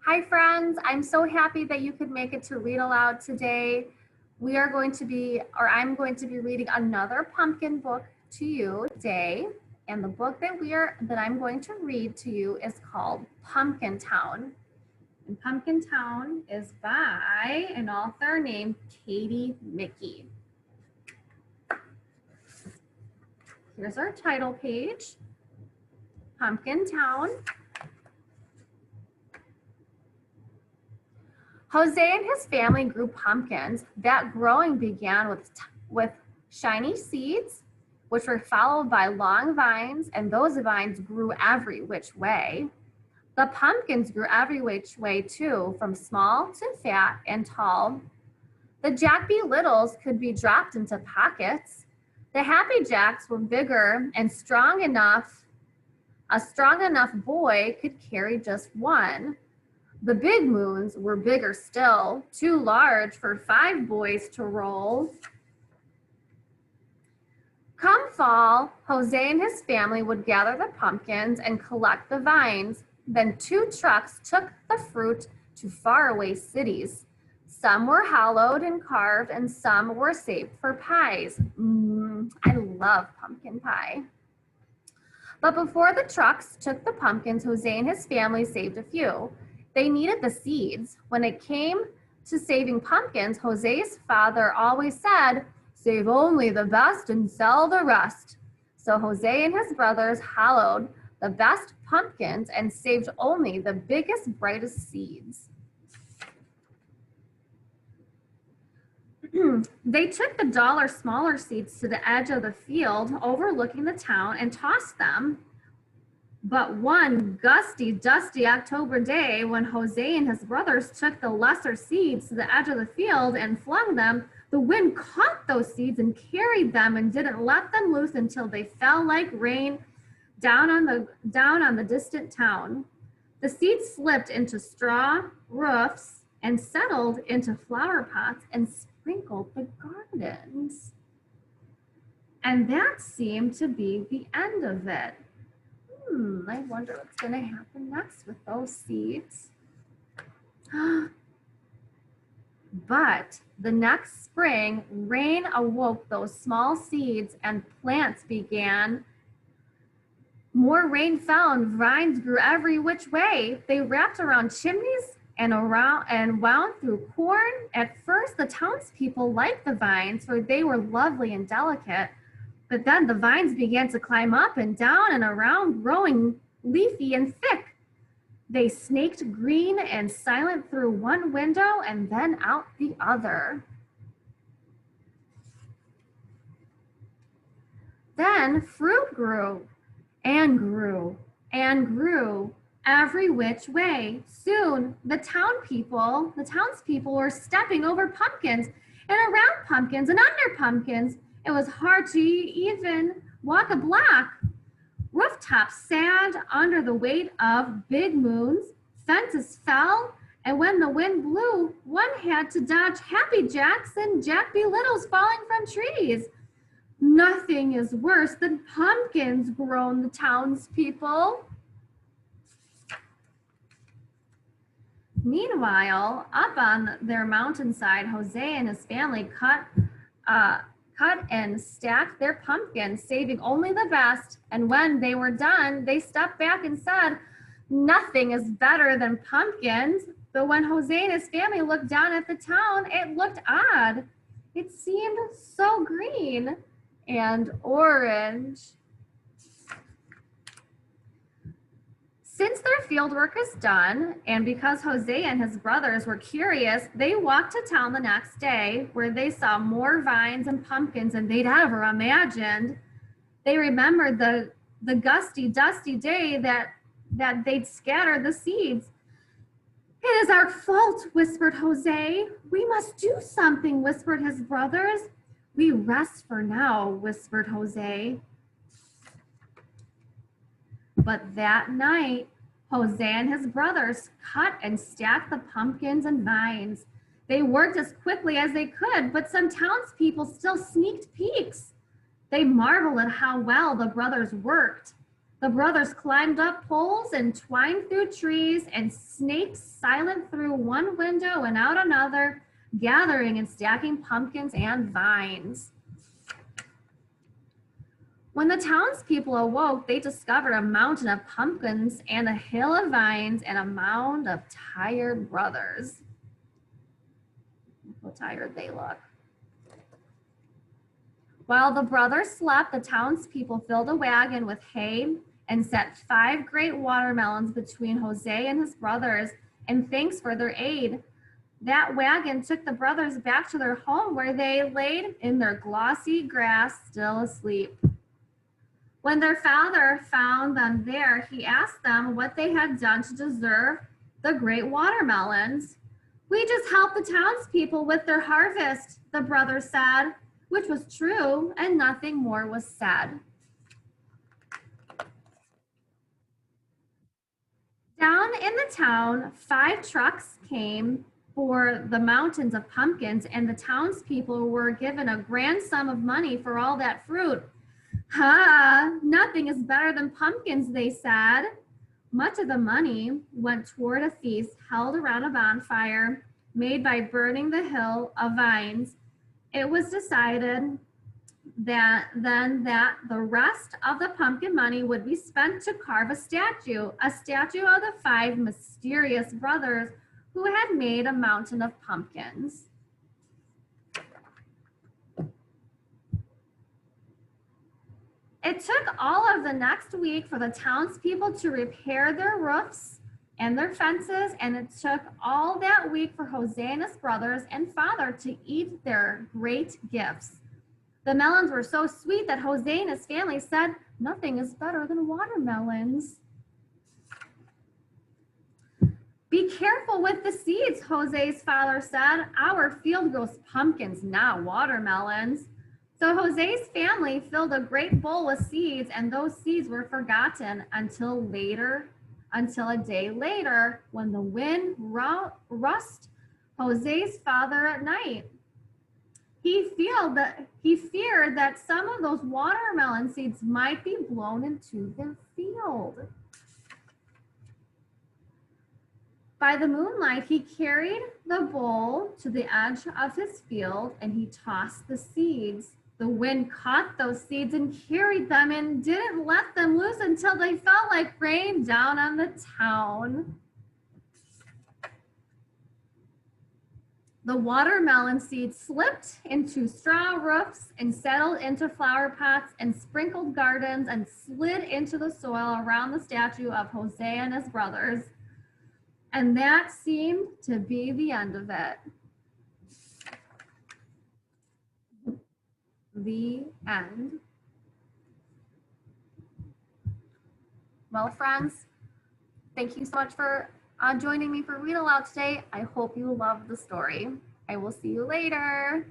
Hi friends, I'm so happy that you could make it to read aloud today. I'm going to be reading another pumpkin book to you today. And the book that I'm going to read to you is called Pumpkin Town. And Pumpkin Town is by an author named Katie Mickey. Here's our title page, Pumpkin Town. Jose and his family grew pumpkins. That growing began with shiny seeds, which were followed by long vines, and those vines grew every which way. The pumpkins grew every which way too, from small to fat and tall. The Jack Be Littles could be dropped into pockets. The Happy Jacks were bigger and strong enough. A strong enough boy could carry just one. The Big Moons were bigger still, too large for 5 boys to roll. Come fall, Jose and his family would gather the pumpkins and collect the vines. Then 2 trucks took the fruit to faraway cities. Some were hollowed and carved, and some were saved for pies. I love pumpkin pie. But before the trucks took the pumpkins, Jose and his family saved a few. They needed the seeds. When it came to saving pumpkins, Jose's father always said, "Save only the best and sell the rest." So Jose and his brothers hollowed the best pumpkins and saved only the biggest, brightest seeds. They took the dollar smaller seeds to the edge of the field overlooking the town and tossed them. But one gusty, dusty October day, when Jose and his brothers took the lesser seeds to the edge of the field and flung them, the wind caught those seeds and carried them and didn't let them loose until they fell like rain down on the distant town. The seeds slipped into straw roofs and settled into flower pots and sprinkled the gardens. And that seemed to be the end of it. I wonder what's going to happen next with those seeds. But the next spring, rain awoke those small seeds and plants began. More rain fell and vines grew every which way. They wrapped around chimneys and wound through corn. At first, the townspeople liked the vines, for they were lovely and delicate. But then the vines began to climb up and down and around, growing leafy and thick. They snaked green and silent through one window and then out the other. Then fruit grew and grew and grew every which way. Soon the townspeople were stepping over pumpkins and around pumpkins and under pumpkins. It was hard to even walk a block. Rooftops sagged under the weight of big moons. Fences fell, and when the wind blew, one had to dodge Happy Jacks and Jack Be Littles falling from trees. Nothing is worse than pumpkins, groaned the townspeople. Meanwhile, up on their mountainside, Jose and his family cut and stacked their pumpkins, saving only the best. And when they were done, they stepped back and said, "Nothing is better than pumpkins." But when Jose and his family looked down at the town, it looked odd. It seemed so green and orange. Since their field work is done, and because Jose and his brothers were curious, they walked to town the next day, where they saw more vines and pumpkins than they'd ever imagined. They remembered the gusty, dusty day that they'd scattered the seeds. "It is our fault," whispered Jose. "We must do something," whispered his brothers. "We rest for now," whispered Jose. But that night, Jose and his brothers cut and stacked the pumpkins and vines. They worked as quickly as they could, but some townspeople still sneaked peeks. They marveled at how well the brothers worked. The brothers climbed up poles and twined through trees and snaked silent through one window and out another, gathering and stacking pumpkins and vines. When the townspeople awoke, they discovered a mountain of pumpkins and a hill of vines and a mound of tired brothers. How tired they look. While the brothers slept, the townspeople filled a wagon with hay and set 5 great watermelons between Jose and his brothers in thanks for their aid. That wagon took the brothers back to their home where they laid in their glossy grass, still asleep. When their father found them there, he asked them what they had done to deserve the great watermelons. We just helped the townspeople with their harvest, the brothers said, which was true, and nothing more was said. Down in the town, 5 trucks came for the mountains of pumpkins, and the townspeople were given a grand sum of money for all that fruit. Ha! Nothing is better than pumpkins, they said. Much of the money went toward a feast held around a bonfire made by burning the hill of vines. It was decided that the rest of the pumpkin money would be spent to carve a statue of the 5 mysterious brothers who had made a mountain of pumpkins. It took all of the next week for the townspeople to repair their roofs and their fences, and it took all that week for Jose and his brothers and father to eat their great gifts. The melons were so sweet that Jose and his family said, nothing is better than watermelons. Be careful with the seeds, Jose's father said. Our field grows pumpkins, not watermelons. So Jose's family filled a great bowl with seeds, and those seeds were forgotten until a day later, when the wind rushed Jose's father at night. He feared that some of those watermelon seeds might be blown into their field. By the moonlight, he carried the bowl to the edge of his field and he tossed the seeds. The wind caught those seeds and carried them and didn't let them loose until they fell like rain down on the town. The watermelon seeds slipped into straw roofs and settled into flower pots and sprinkled gardens and slid into the soil around the statue of Jose and his brothers. And that seemed to be the end of it. The end. Well, friends, thank you so much for joining me for Read Aloud today. I hope you loved the story. I will see you later.